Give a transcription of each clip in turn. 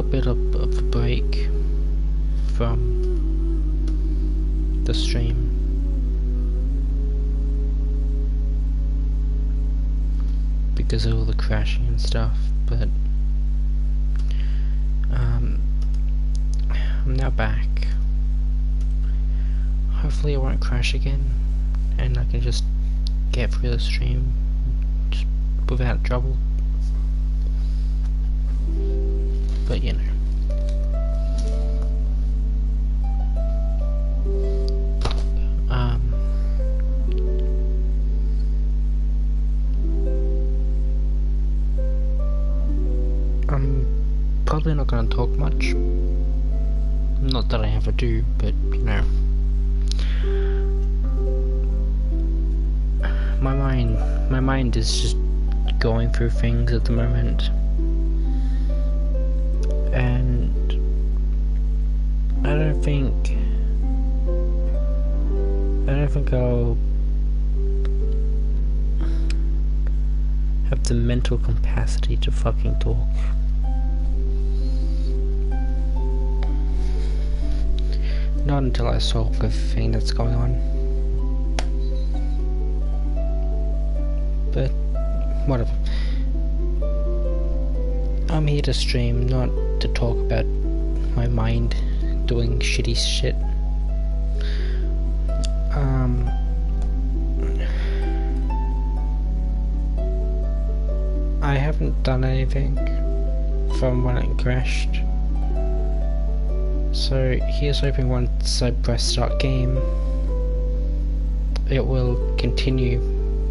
bit of a break from the stream. Because of all the crashing and stuff, but I'm now back. Hopefully it won't crash again and I can just get through the stream just without trouble. But you know. I'm probably not going to talk much. Not that I ever do, but you know. My mind is just going through things at the moment. And I don't think I'll have the mental capacity to fucking talk. Not until I solve everything that's going on. But whatever. I'm here to stream, not to talk about my mind doing shitty shit. I haven't done anything from when it crashed. So here's hoping once I press start game, it will continue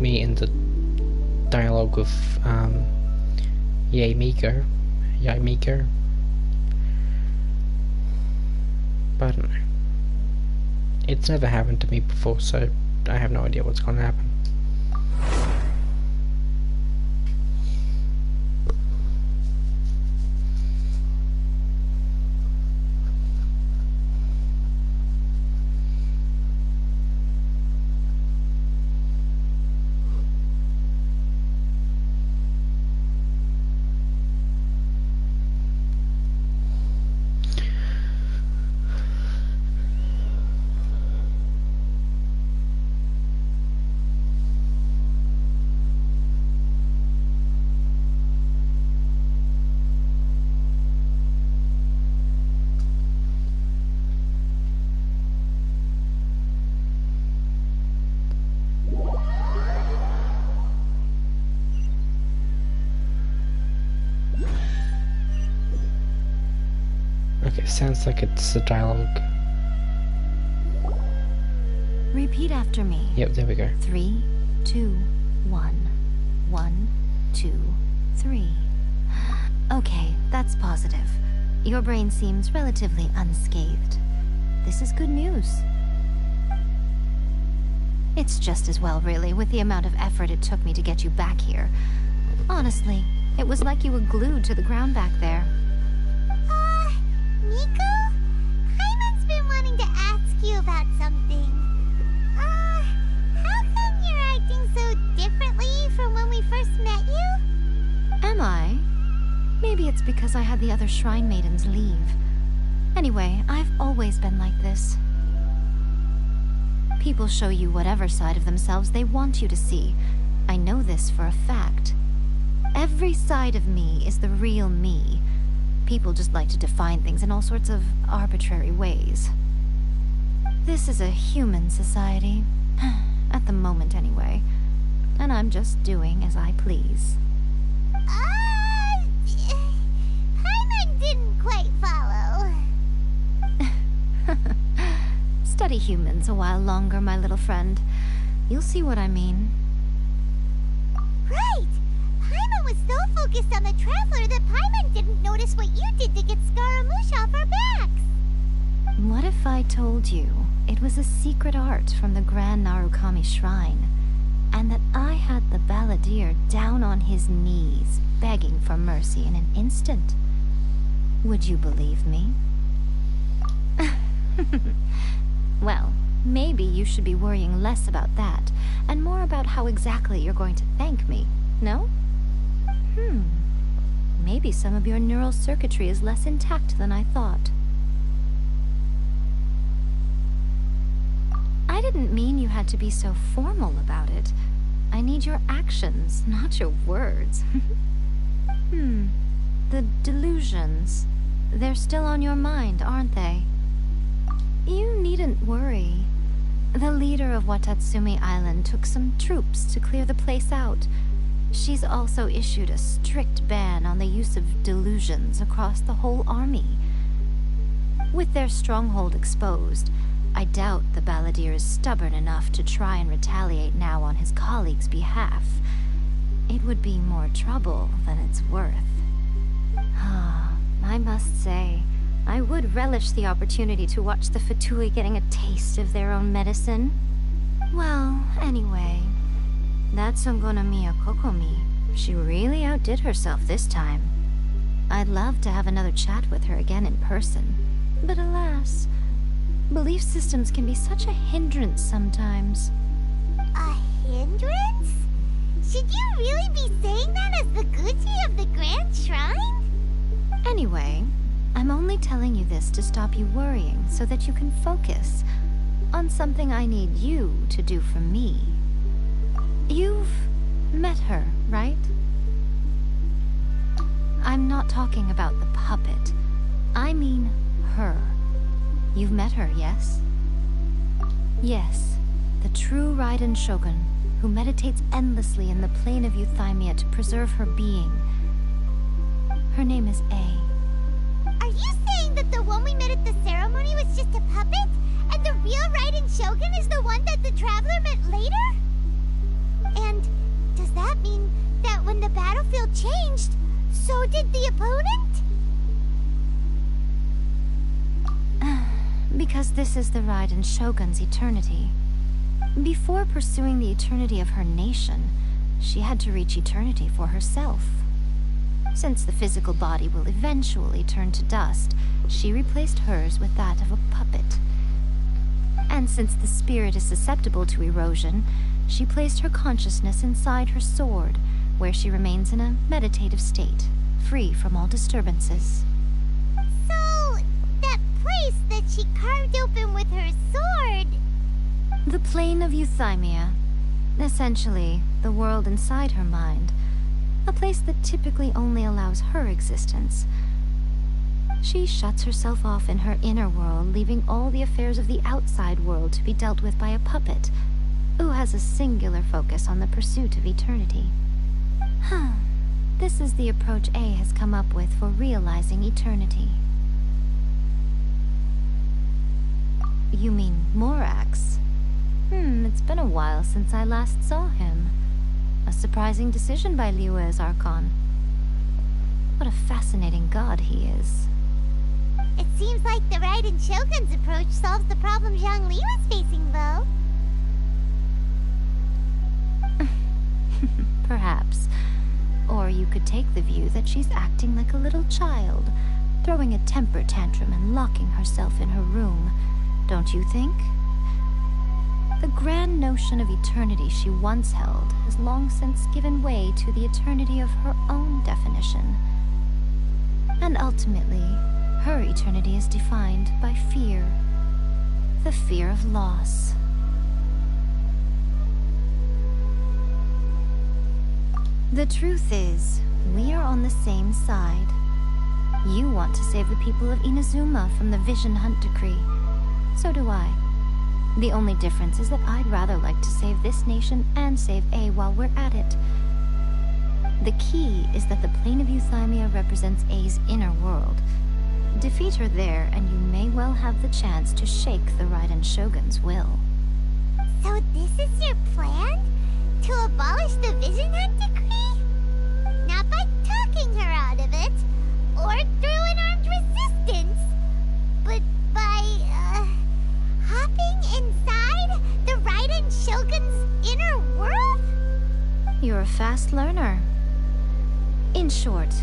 me in the dialogue with Yamiko. But I don't know. It's never happened to me before, so I have no idea what's gonna happen. Okay, sounds like it's a dialogue. Repeat after me. Yep, there we go. 3, 2, 1. 1, 2, 3. Okay, that's positive. Your brain seems relatively unscathed. This is good news. It's just as well, really, with the amount of effort it took me to get you back here. Honestly, it was like you were glued to the ground back there. Nico? Hyman's been wanting to ask you about something. How come you're acting so differently from when we first met you? Am I? Maybe it's because I had the other shrine maidens leave. Anyway, I've always been like this. People show you whatever side of themselves they want you to see. I know this for a fact. Every side of me is the real me. People just like to define things in all sorts of arbitrary ways. This is a human society. At the moment, anyway. And I'm just doing as I please. Hyman didn't quite follow. Study humans a while longer, my little friend. You'll see what I mean. Right! Paimon was so focused on the Traveler that Paimon didn't notice what you did to get Scaramouche off our backs. What if I told you it was a secret art from the Grand Narukami Shrine, and that I had the balladeer down on his knees, begging for mercy in an instant? Would you believe me? Well, maybe you should be worrying less about that, and more about how exactly you're going to thank me, no? maybe some of your neural circuitry is less intact than I thought. I didn't mean you had to be so formal about it. I need your actions, not your words. The delusions. They're still on your mind, aren't they? You needn't worry. The leader of Watatsumi Island took some troops to clear the place out. She's also issued a strict ban on the use of delusions across the whole army. With their stronghold exposed, I doubt the balladeer is stubborn enough to try and retaliate now on his colleagues' behalf. It would be more trouble than it's worth. I must say, I would relish the opportunity to watch the Fatui getting a taste of their own medicine. Well, anyway, that Songonomiya Kokomi, she really outdid herself this time. I'd love to have another chat with her again in person, but alas, belief systems can be such a hindrance sometimes. A hindrance? Should you really be saying that as the Gucci of the Grand Shrine? Anyway, I'm only telling you this to stop you worrying so that you can focus on something I need you to do for me. You've met her, right? I'm not talking about the puppet. I mean her. You've met her, yes? Yes, the true Raiden Shogun, who meditates endlessly in the plane of Euthymia to preserve her being. Her name is A. Are you saying that the one we met at the ceremony was just a puppet? And the real Raiden Shogun is the one that the Traveler met later? And does that mean that when the battlefield changed, so did the opponent? Because this is the Raiden Shogun's eternity. Before pursuing the eternity of her nation, she had to reach eternity for herself. Since the physical body will eventually turn to dust, she replaced hers with that of a puppet. And since the spirit is susceptible to erosion, she placed her consciousness inside her sword, where she remains in a meditative state, free from all disturbances. So, that place that she carved open with her sword... The plane of Euthymia. Essentially, the world inside her mind. A place that typically only allows her existence. She shuts herself off in her inner world, leaving all the affairs of the outside world to be dealt with by a puppet, who has a singular focus on the pursuit of eternity. This is the approach A has come up with for realizing eternity. You mean Morax? It's been a while since I last saw him. A surprising decision by Liyue's Archon. What a fascinating god he is. It seems like the Raiden Shogun's approach solves the problem Zhang Li was facing, though. Perhaps. Or you could take the view that she's acting like a little child, throwing a temper tantrum and locking herself in her room. Don't you think? The grand notion of eternity she once held has long since given way to the eternity of her own definition. And ultimately, her eternity is defined by fear. The fear of loss. The truth is, we are on the same side. You want to save the people of Inazuma from the Vision Hunt decree. So do I. The only difference is that I'd rather like to save this nation and save A while we're at it. The key is that the plane of Euthymia represents A's inner world. Defeat her there, and you may well have the chance to shake the Raiden Shogun's will. So this is your plan? To abolish the Vision Hunt decree? Not by talking her out of it, or through an armed resistance, but by, hopping inside the Raiden Shogun's inner world? You're a fast learner. In short,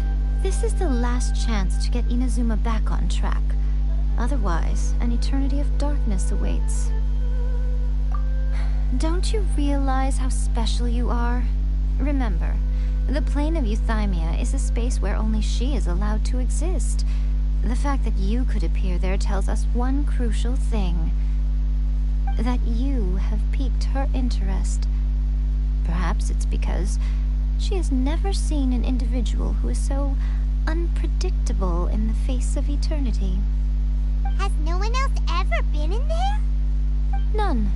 this is the last chance to get Inazuma back on track. Otherwise, an eternity of darkness awaits. Don't you realize how special you are? Remember, the plane of euthymia is a space where only she is allowed to exist. The fact that you could appear there tells us one crucial thing. That you have piqued her interest. Perhaps it's because she has never seen an individual who is so unpredictable in the face of eternity. Has no one else ever been in there? None.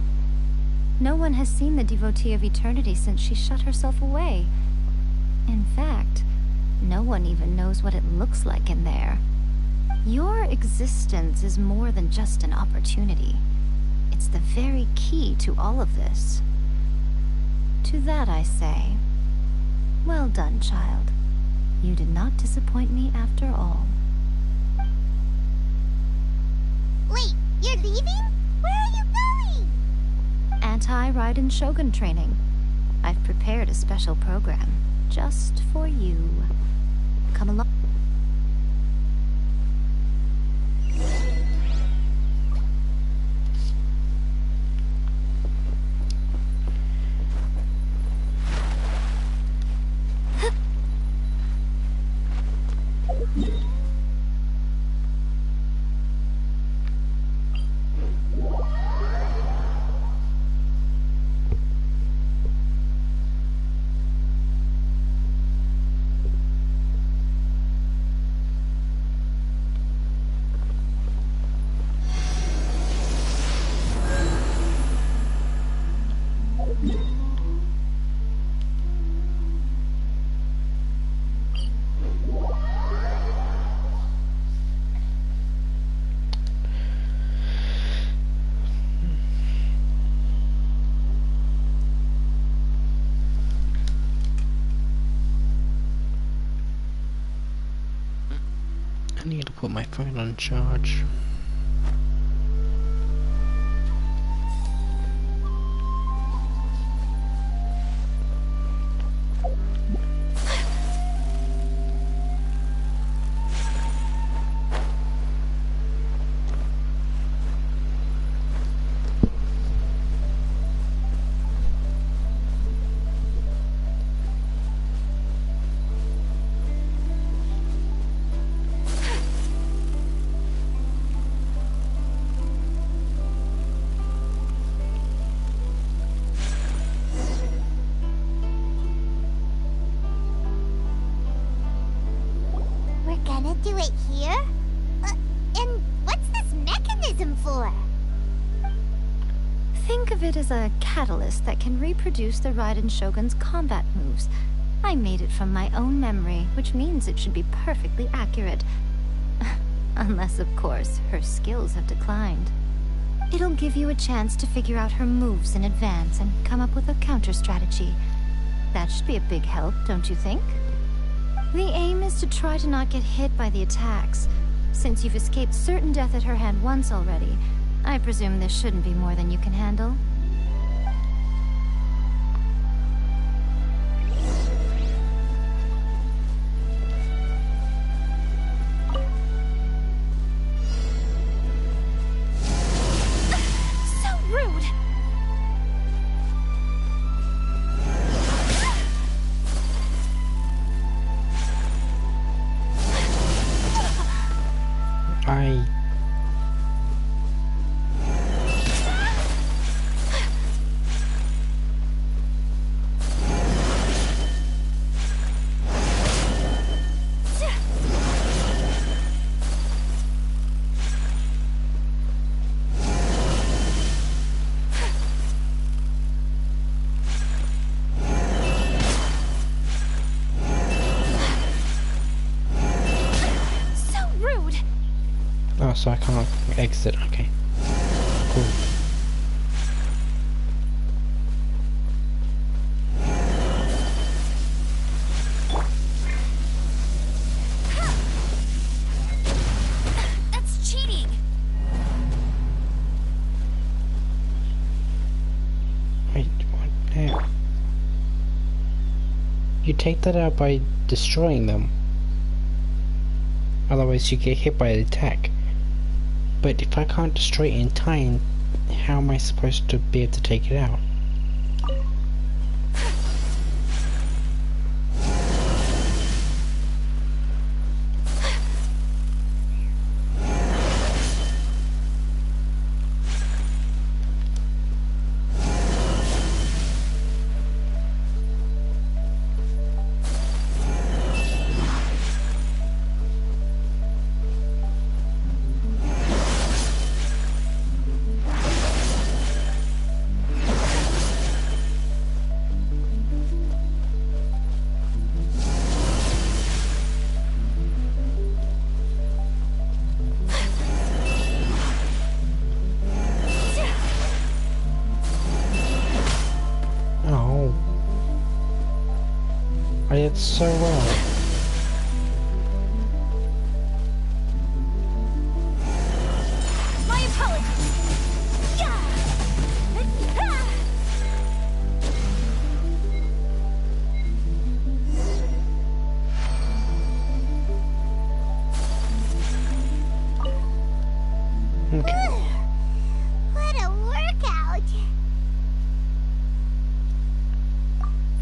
No one has seen the devotee of eternity since she shut herself away. In fact, no one even knows what it looks like in there. Your existence is more than just an opportunity. It's the very key to all of this. To that I say, well done, child. You did not disappoint me after all. Wait, you're leaving? Where are you going? Anti-Raiden Shogun training. I've prepared a special program just for you. Come along. I need to put my phone on charge. We're gonna do it here? And what's this mechanism for? Think of it as a catalyst that can reproduce the Raiden Shogun's combat moves. I made it from my own memory, which means it should be perfectly accurate. Unless, of course, her skills have declined. It'll give you a chance to figure out her moves in advance and come up with a counter-strategy. That should be a big help, don't you think? The aim is to try to not get hit by the attacks. Since you've escaped certain death at her hand once already, I presume this shouldn't be more than you can handle. So rude! Oh, so I can't exit. Okay. Cool. That's cheating! Wait, what now? You take that out by destroying them. Otherwise you get hit by the attack. But if I can't destroy it in time, how am I supposed to be able to take it out? I did so well. My apologies. Okay. What a workout!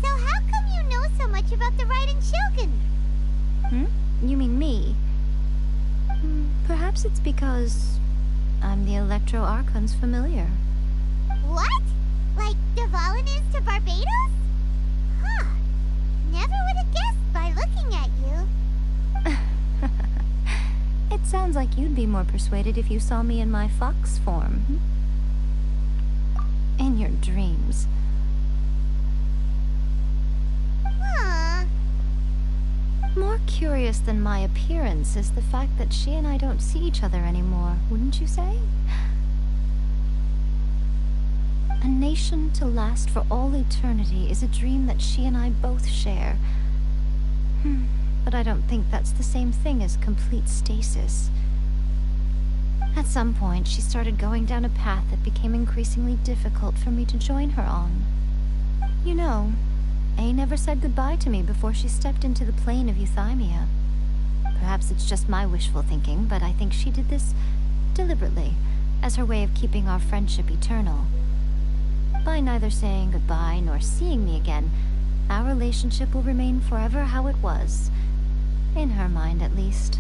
So how come you know so much about the Raiden Shogun? You mean me? Perhaps it's because I'm the Electro Archon's familiar. What? Like Dvalin is to Barbados? Huh. Never would have guessed by looking at you. It sounds like you'd be more persuaded if you saw me in my fox form. In your dreams. Huh. More curious than my appearance is the fact that she and I don't see each other anymore, wouldn't you say? A nation to last for all eternity is a dream that she and I both share. But I don't think that's the same thing as complete stasis. At some point, she started going down a path that became increasingly difficult for me to join her on. You know, A never said goodbye to me before she stepped into the plane of euthymia. Perhaps it's just my wishful thinking, but I think she did this deliberately, as her way of keeping our friendship eternal. By neither saying goodbye nor seeing me again, our relationship will remain forever how it was. In her mind, at least.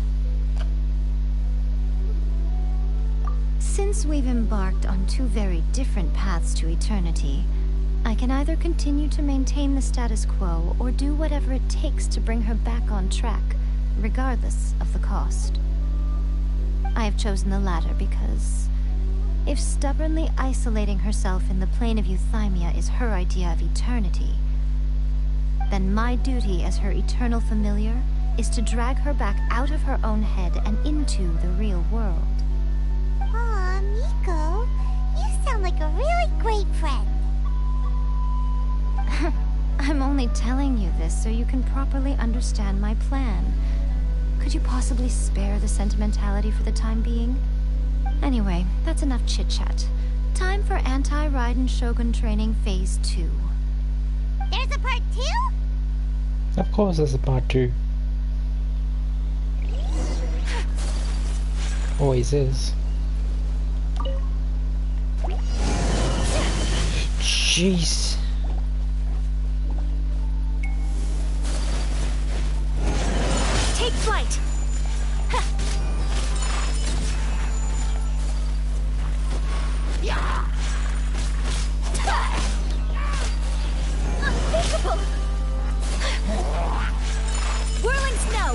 Since we've embarked on two very different paths to eternity, I can either continue to maintain the status quo or do whatever it takes to bring her back on track, regardless of the cost. I have chosen the latter because if stubbornly isolating herself in the plane of euthymia is her idea of eternity, then my duty as her eternal familiar is to drag her back out of her own head and into the real world. Aw, Miko, you sound like a really great friend. I'm only telling you this so you can properly understand my plan. Could you possibly spare the sentimentality for the time being? Anyway, that's enough chit-chat. Time for Anti-Raiden Shogun Training Phase 2. There's a part 2? Of course there's a part 2. Always is. Jeez. Take flight! Unthinkable! Whirling snow!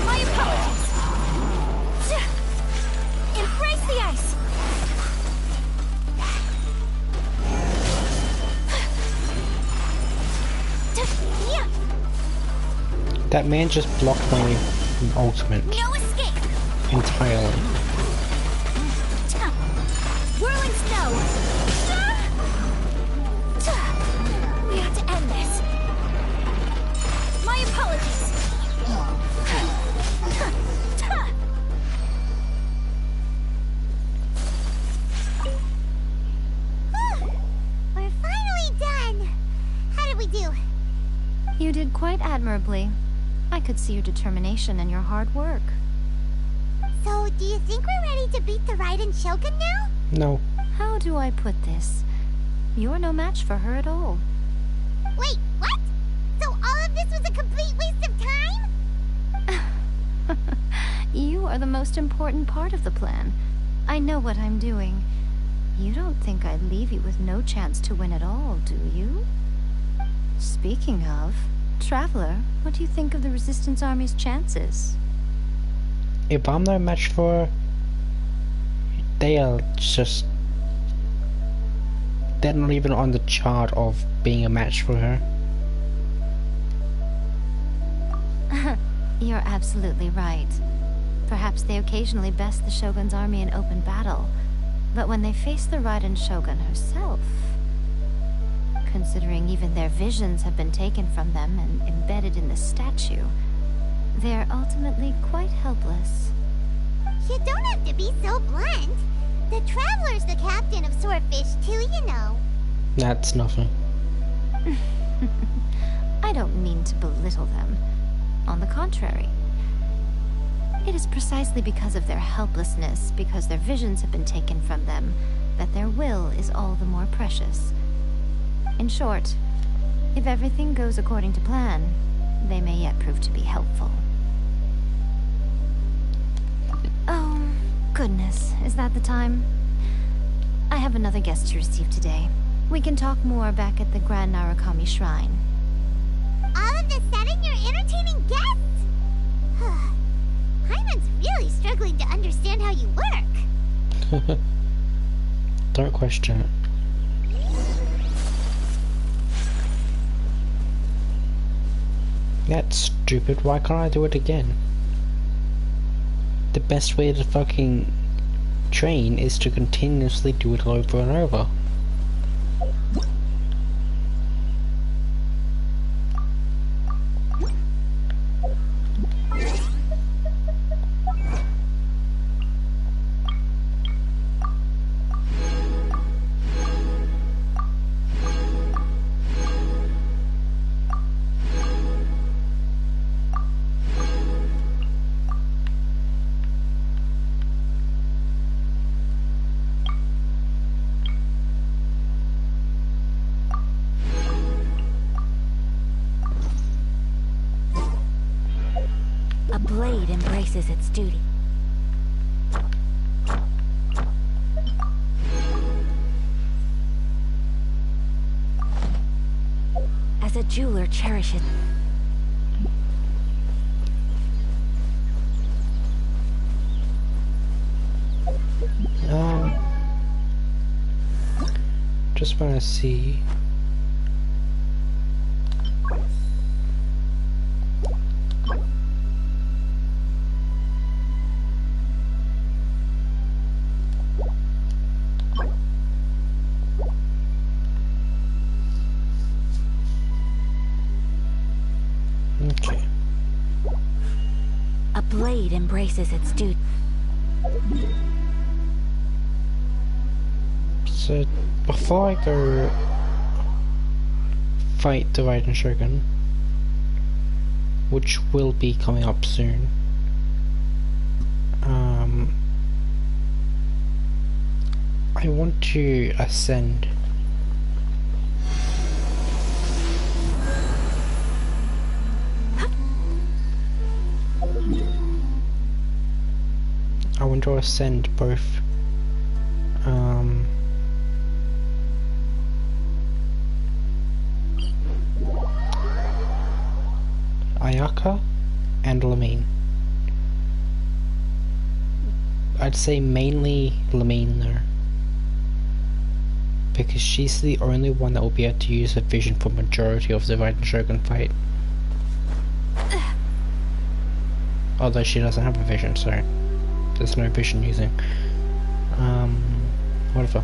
My apologies! Embrace the ice! That man just blocked my ultimate No escape! entirely. Whirling snow! We have to end this. My apologies. We're finally done! How did we do? You did quite admirably. I could see your determination and your hard work. So, do you think we're ready to beat the Raiden Shogun now? No. How do I put this? You're no match for her at all. Wait, what? So all of this was a complete waste of time? You are the most important part of the plan. I know what I'm doing. You don't think I'd leave you with no chance to win at all, do you? Speaking of, Traveler, what do you think of the Resistance Army's chances? If I'm no match for her, they're not even on the chart of being a match for her. You're absolutely right. Perhaps they occasionally best the Shogun's army in open battle, but when they face the Raiden Shogun herself... Considering even their visions have been taken from them and embedded in the statue, they're ultimately quite helpless. You don't have to be so blunt. The Traveler's the captain of Swordfish too, you know. That's nothing. I don't mean to belittle them. On the contrary. It is precisely because of their helplessness, because their visions have been taken from them, that their will is all the more precious. In short, if everything goes according to plan, they may yet prove to be helpful. Oh, goodness, is that the time? I have another guest to receive today. We can talk more back at the Grand Narukami Shrine. All of a sudden you're entertaining guests? Hyman's really struggling to understand how you work. Don't question it. That's stupid, why can't I do it again? The best way to fucking train is to continuously do it over and over. A blade embraces its duty. As a jeweler cherishes... Just want to see. Okay. A blade embraces its duty. So, before I go fight the Raiden Shogun, which will be coming up soon, I want to ascend. I want to ascend both Ayaka and Lamine. I'd say mainly Lamine though, because she's the only one that will be able to use her vision for majority of the Raiden Shogun fight. Although she doesn't have a vision, so there's no vision using. Whatever.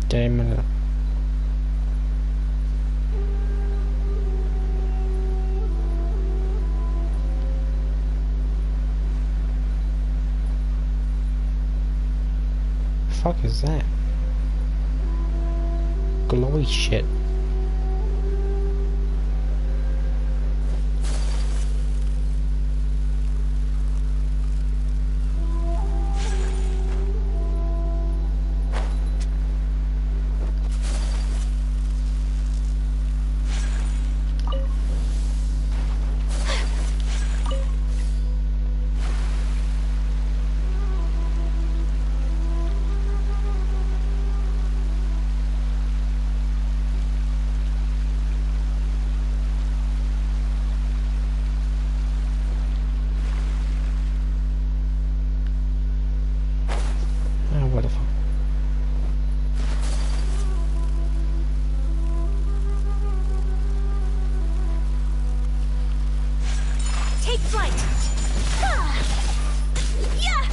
Damn. Fuck is that? Glowy shit. flight! Yeah! Yeah!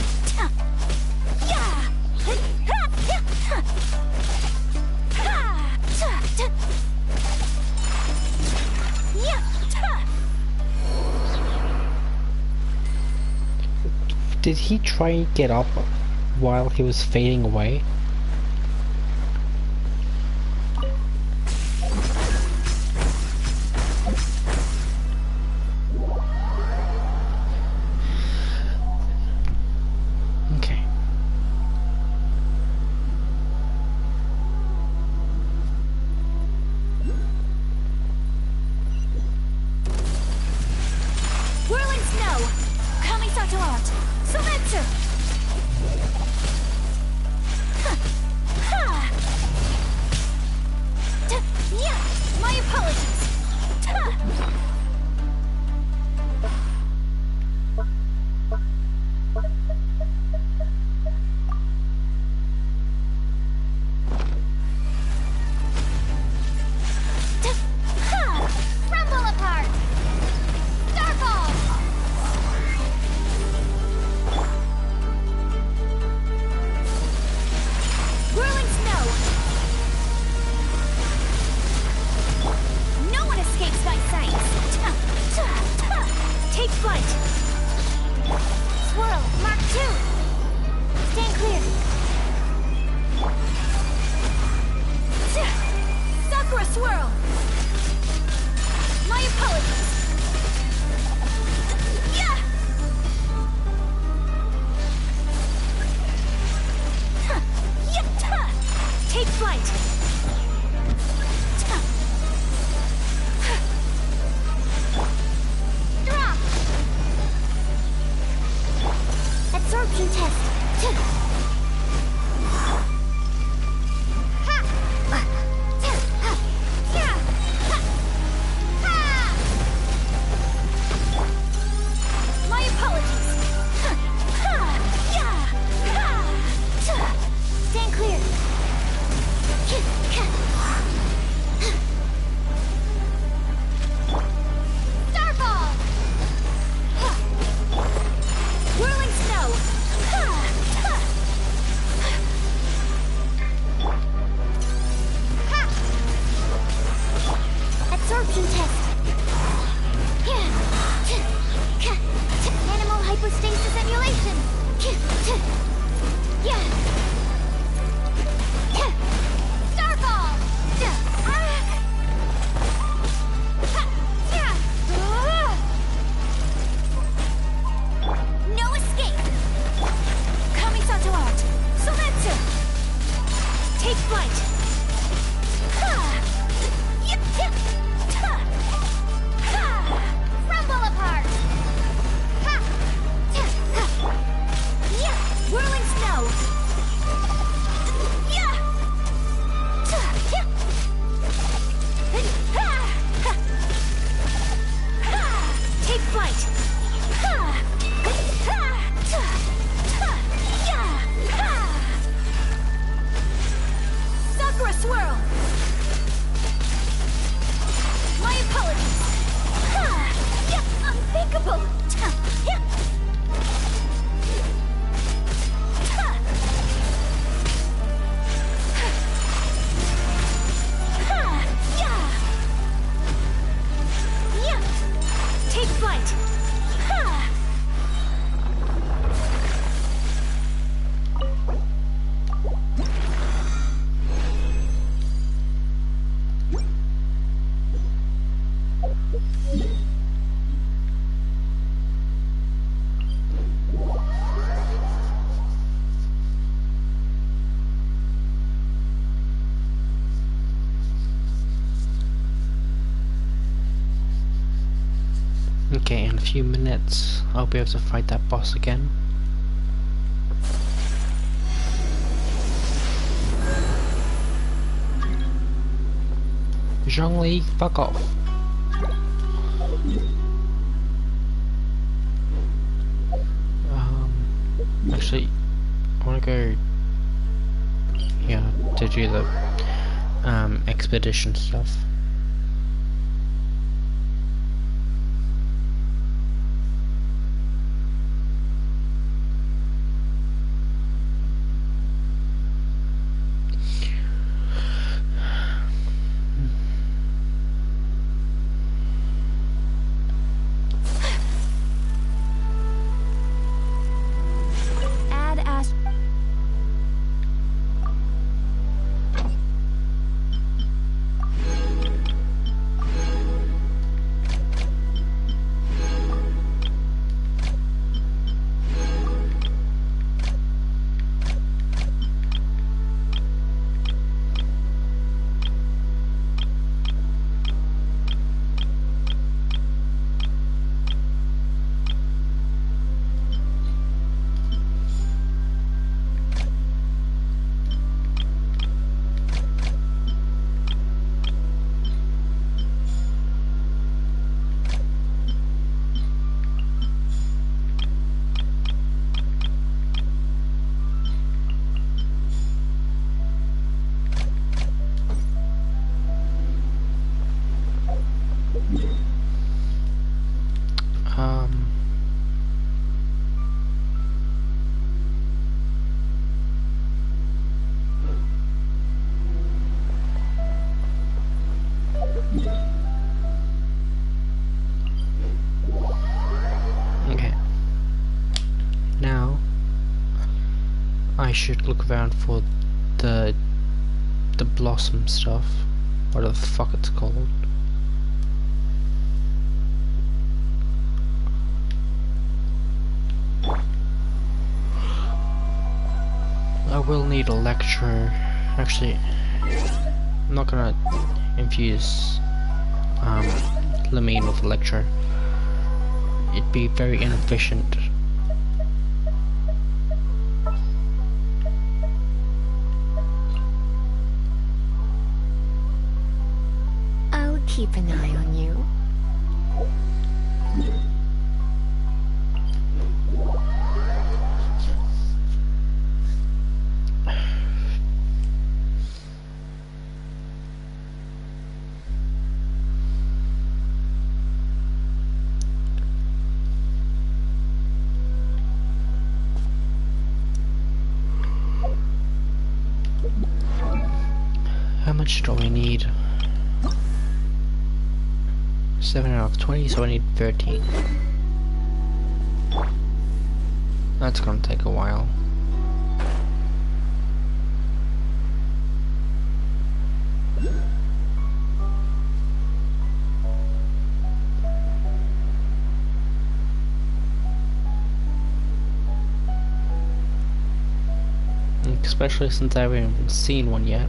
Did he try and get up while he was fading away? Okay. Whirling snow! Kamisato art! Soumetsu! Yeah! My apologies! Rumble apart! Starfall! Whirling snow! No one escapes my sight! Take flight! Swirl, Mark 2! Stand clear. Sakura swirl! My apologies! Yeah! Take flight! Drop! Absorption test. Ha! Yeah! Ha! My apologies! Stand clear. Starfall! Whirling snow! Ha! Absorption test. Animal hypostasis emulation. Starfall! No escape! Kamisato art! Soumetsu! Take flight! Rumble apart! Whirling snow! Take flight! Sakura swirl! My apologies! Unthinkable! Take flight! Okay, in a few minutes I'll be able to fight that boss again. Zhongli, fuck off. Actually, I wanna go here to do the expedition stuff. Um. Okay. Now I should look around for the blossom stuff. Whatever the fuck it's called. I will need a lecture. Actually, I'm not gonna infuse Lamine with a lecture. It'd be very inefficient. I'll keep an eye on you. How much do I need? 7 out of 20, so I need 13. That's gonna take a while. Especially since I haven't even seen one yet.